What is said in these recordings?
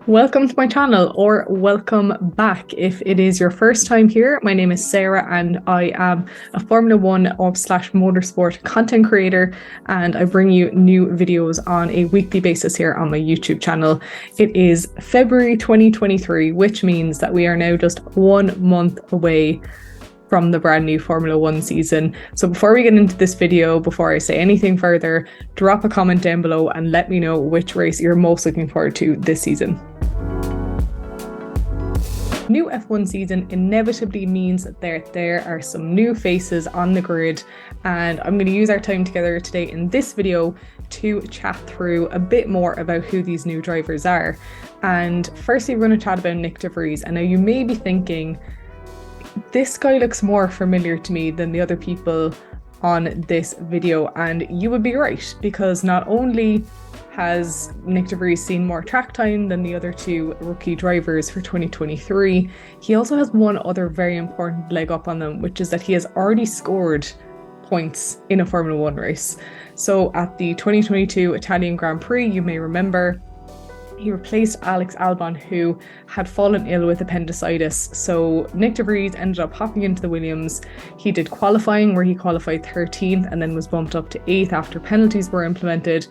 Welcome to my channel, or welcome back if it is your first time here. My name is Sarah and I am a Formula One slash motorsport content creator, and I bring you new videos on a weekly basis here on my YouTube channel. It is February 2023, which means that we are now just 1 month away from the brand new Formula One season. So before we get into this video, before I say anything further, drop a comment down below and let me know which race you're most looking forward to this season. New F1 season inevitably means that there are some new faces on the grid, and I'm going to use our time together today in this video to chat through a bit more about who these new drivers are. And firstly, we're going to chat about Nyck de Vries. And now you may be thinking, this guy looks more familiar to me than the other people on this video, and you would be right, because not only has Nyck de Vries seen more track time than the other two rookie drivers for 2023, he also has one other very important leg up on them, which is that he has already scored points in a Formula One race. So at the 2022 Italian Grand Prix, you may remember, he replaced Alex Albon, who had fallen ill with appendicitis. So Nyck de Vries ended up hopping into the Williams. He did qualifying, where he qualified 13th and then was bumped up to 8th after penalties were implemented.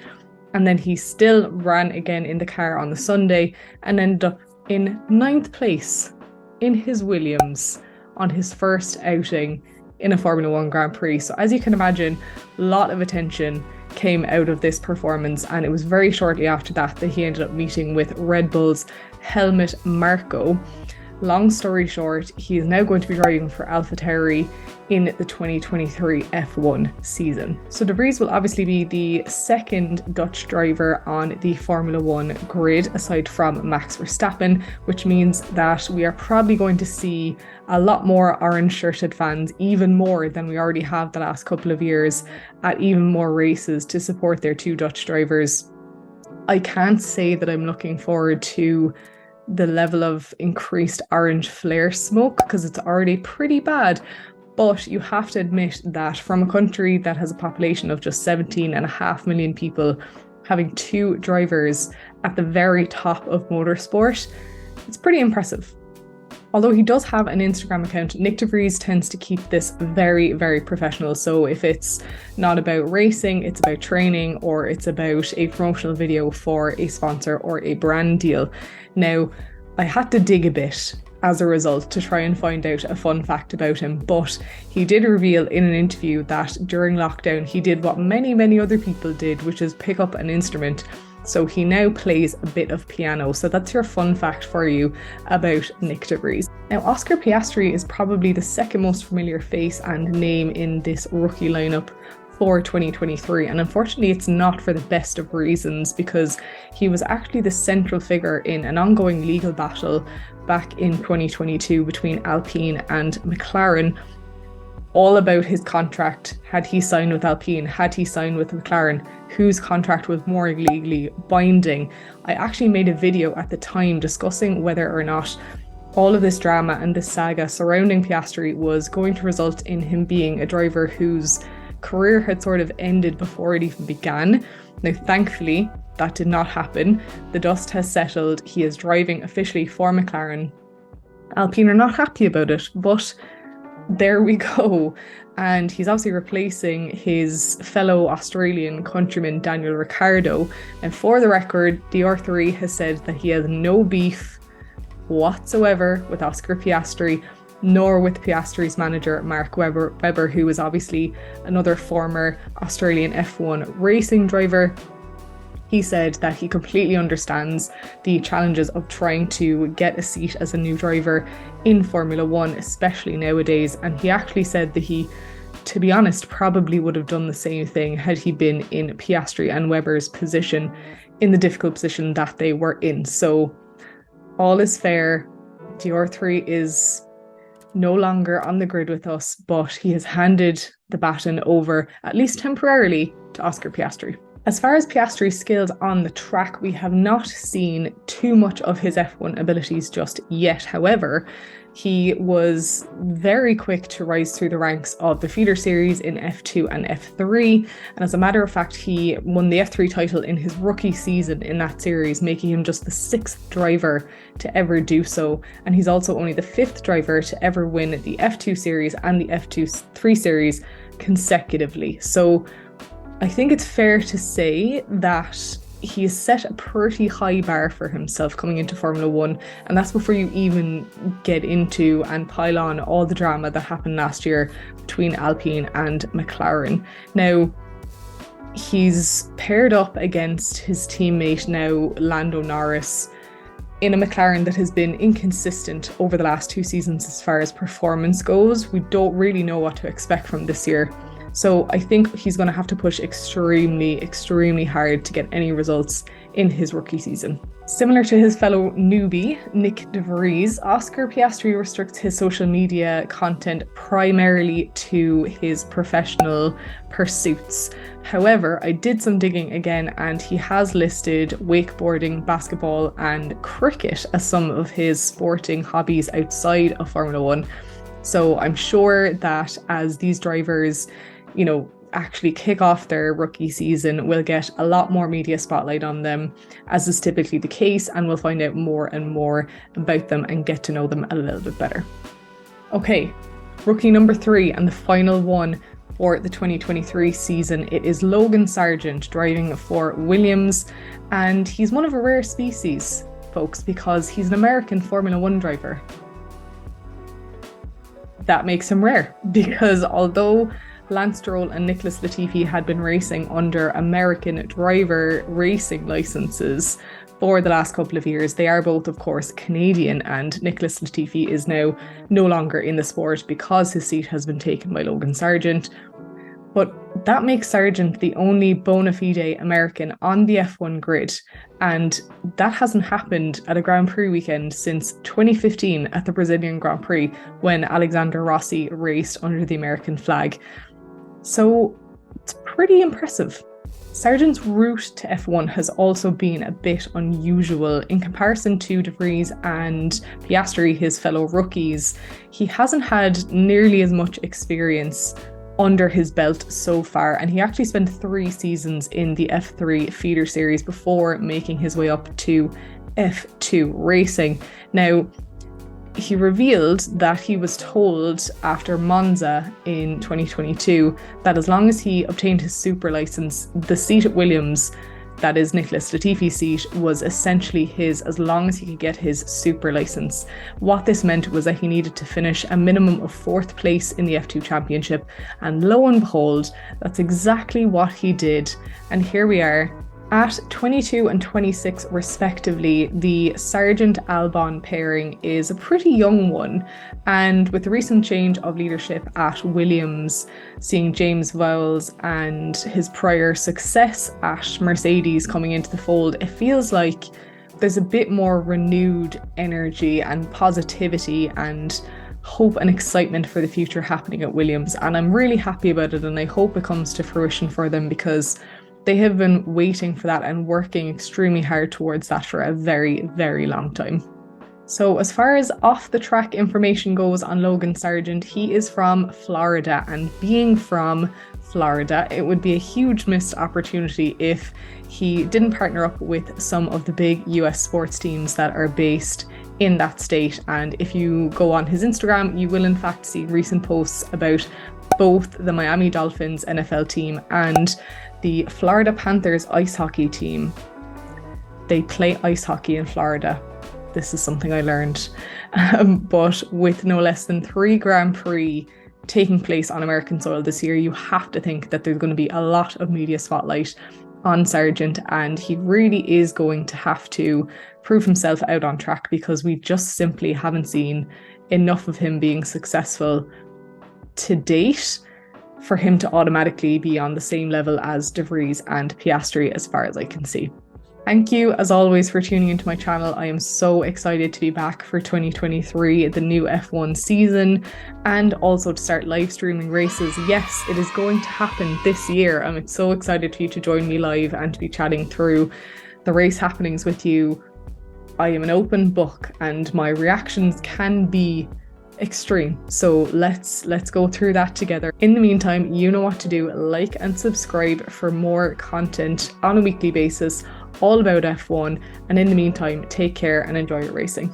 And then he still ran again in the car on the Sunday and ended up in 9th place in his Williams on his first outing in a Formula One Grand Prix. So as you can imagine, a lot of attention came out of this performance, and it was very shortly after that he ended up meeting with Red Bull's Helmut Marko. Long story short, he is now going to be driving for AlphaTauri in the 2023 F1 season. So de Vries will obviously be the second Dutch driver on the Formula One grid, aside from Max Verstappen, which means that we are probably going to see a lot more orange-shirted fans, even more than we already have the last couple of years, at even more races to support their two Dutch drivers. I can't say that I'm looking forward to the level of increased orange flare smoke, because it's already pretty bad. But you have to admit that from a country that has a population of just 17.5 million people, having two drivers at the very top of motorsport, it's pretty impressive. Although he does have an Instagram account, Nyck de Vries tends to keep this very, very professional. So if it's not about racing, it's about training, or it's about a promotional video for a sponsor or a brand deal. Now, I had to dig a bit as a result to try and find out a fun fact about him, but he did reveal in an interview that during lockdown he did what many other people did, which is pick up an instrument. So he now plays a bit of piano. So that's your fun fact for you about Nyck de Vries. Now, Oscar Piastri is probably the second most familiar face and name in this rookie lineup for 2023, and unfortunately it's not for the best of reasons, because he was actually the central figure in an ongoing legal battle back in 2022 between Alpine and McLaren, all about his contract. Had he signed with Alpine? Had he signed with McLaren? Whose contract was more legally binding? I actually made a video at the time discussing whether or not all of this drama and this saga surrounding Piastri was going to result in him being a driver whose career had sort of ended before it even began. Now, thankfully, that did not happen. The dust has settled. He is driving officially for McLaren. Alpine are not happy about it, but there we go. And he's obviously replacing his fellow Australian countryman Daniel Ricciardo. And for the record, DR3 has said that he has no beef whatsoever with Oscar Piastri, nor with Piastri's manager Mark Webber, who is obviously another former Australian F1 racing driver. He said that he completely understands the challenges of trying to get a seat as a new driver in Formula One, especially nowadays. And he actually said that he, to be honest, probably would have done the same thing had he been in Piastri and Webber's position, in the difficult position that they were in. So all is fair. DR3 is no longer on the grid with us, but he has handed the baton over, at least temporarily, to Oscar Piastri. As far as Piastri's skills on the track, we have not seen too much of his F1 abilities just yet. However, He was very quick to rise through the ranks of the feeder series in F2 and F3. And as a matter of fact, he won the F3 title in his rookie season in that series, making him just the 6th driver to ever do so. And he's also only the 5th driver to ever win the F2 series and the F3 series consecutively. So I think it's fair to say that he has set a pretty high bar for himself coming into Formula One, and that's before you even get into and pile on all the drama that happened last year between Alpine and McLaren. Now, he's paired up against his teammate now, Lando Norris, in a McLaren that has been inconsistent over the last 2 seasons as far as performance goes. We don't really know what to expect from this year. So I think he's going to have to push extremely, extremely hard to get any results in his rookie season. Similar to his fellow newbie, Nick de Vries, Oscar Piastri restricts his social media content primarily to his professional pursuits. However, I did some digging again, and he has listed wakeboarding, basketball, and cricket as some of his sporting hobbies outside of Formula One. So I'm sure that as these drivers actually kick off their rookie season, we'll get a lot more media spotlight on them, as is typically the case, and we'll find out more and more about them and get to know them a little bit better. Okay, rookie number 3 and the final one for the 2023 season. It is Logan Sargeant driving for Williams, and he's one of a rare species, folks, because he's an American Formula One driver. That makes him rare, because although Lance Stroll and Nicholas Latifi had been racing under American driver racing licenses for the last couple of years, they are both, of course, Canadian, and Nicholas Latifi is now no longer in the sport because his seat has been taken by Logan Sargeant. But that makes Sargeant the only bona fide American on the F1 grid, and that hasn't happened at a Grand Prix weekend since 2015 at the Brazilian Grand Prix, when Alexander Rossi raced under the American flag. So it's pretty impressive. Sargeant's route to F1 has also been a bit unusual in comparison to De Vries and Piastri, his fellow rookies. He hasn't had nearly as much experience under his belt so far, and he actually spent 3 seasons in the F3 feeder series before making his way up to F2 racing. Now, he revealed that he was told after Monza in 2022 that as long as he obtained his super license, the seat at Williams, that is Nicholas Latifi's seat, was essentially his as long as he could get his super license. What this meant was that he needed to finish a minimum of 4th place in the F2 championship, and lo and behold, that's exactly what he did. And here we are. At 22 and 26 respectively, the Sargeant-Albon pairing is a pretty young one, and with the recent change of leadership at Williams, seeing James Vowles and his prior success at Mercedes coming into the fold, it feels like there's a bit more renewed energy and positivity and hope and excitement for the future happening at Williams, and I'm really happy about it, and I hope it comes to fruition for them, because they have been waiting for that and working extremely hard towards that for a very, very long time. So as far as off the track information goes on Logan Sargeant, he is from Florida, and being from Florida, it would be a huge missed opportunity if he didn't partner up with some of the big US sports teams that are based in that state. And if you go on his Instagram, you will in fact see recent posts about both the Miami Dolphins NFL team and the Florida Panthers ice hockey team. They play ice hockey in Florida. This is something I learned. But with no less than 3 Grand Prix taking place on American soil this year, you have to think that there's going to be a lot of media spotlight on Sargeant, and he really is going to have to prove himself out on track, because we just simply haven't seen enough of him being successful to date for him to automatically be on the same level as De Vries and Piastri, as far as I can see. Thank you, as always, for tuning into my channel. I am so excited to be back for 2023, the new F1 season, and also to start live streaming races. Yes, it is going to happen this year. I'm so excited for you to join me live and to be chatting through the race happenings with you. I am an open book, and my reactions can be extreme. So let's go through that together. In the meantime, you know what to do. Like and subscribe for more content on a weekly basis all about F1. And in the meantime, take care and enjoy your racing.